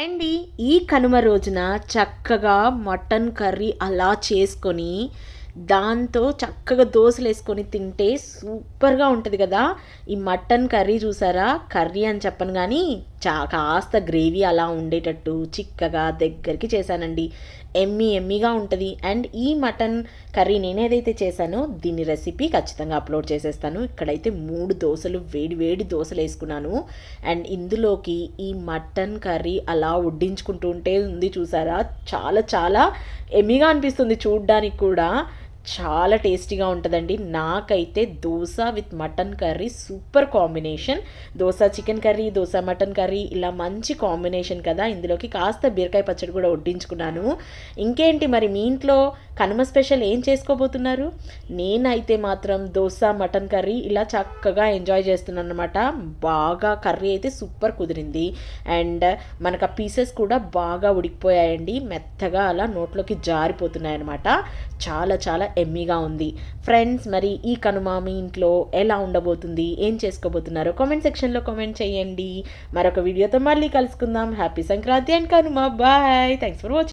Hi అండి. ఈ కనుమ రోజున చక్కగా మటన్ కర్రీ అలా చేసుకొని, దాంతో చక్కగా దోసలేసుకొని తింటే సూపర్‌గా ఉంటది గదా! ఈ మటన్ కర్రీ చూసారా? కర్రీ అని చెప్పను గానీ, కాస్త గ్రేవీ అలా ఉండేటట్టు చిక్కగా దగ్గరికి చేశానండి. యమ్మీగా ఉంటది. అండ్ ఈ మటన్ కర్రీ నేనేదైతే చేశానో దీని రెసిపీ ఖచ్చితంగా అప్లోడ్ చేసేస్తాను. ఇక్కడైతే 3 దోసలు వేడి వేడి దోసలేసుకున్నాను. అండ్ ఇందులోకి ఈ మటన్ కర్రీ అలా వడ్డించుకుంటూ ఉంటే ఉంది చూసారా? చాలా చాలా యమ్మీగా అనిపిస్తుంది చూడ్డానికి కూడా. చాలా టేస్టీగా ఉంటుందండి. నాకైతే dosa with mutton curry super combination. Dosa chicken curry, dosa mutton curry ఇలా మంచి కాంబినేషన్ కదా! ఇందులోకి కాస్త బీరకాయ పచ్చడి కూడా వడ్డించుకున్నాను. ఇంకేంటి మరి మీ ఇంట్లో కనుమ స్పెషల్ ఏం చేసుకోబోతున్నారు? నేనైతే మాత్రం దోస మటన్ కర్రీ ఇలా చక్కగా ఎంజాయ్ చేస్తున్నాను అనమాట. బాగా కర్రీ అయితే సూపర్ కుదిరింది. అండ్ మనకు ఆ పీసెస్ కూడా బాగా ఉడికిపోయాయండి. మెత్తగా అలా నోట్లోకి జారిపోతున్నాయి అనమాట. చాలా చాలా ఎమ్మీగా ఉంది. ఫ్రెండ్స్, మరి ఈ కనుమ మీ ఇంట్లో ఎలా ఉండబోతుంది, ఏం చేసుకోబోతున్నారో కామెంట్ సెక్షన్లో కామెంట్ చేయండి. మరొక వీడియోతో మళ్ళీ కలుసుకుందాం. Happy Sankranti and Kanuma. Bye. Thanks for watching.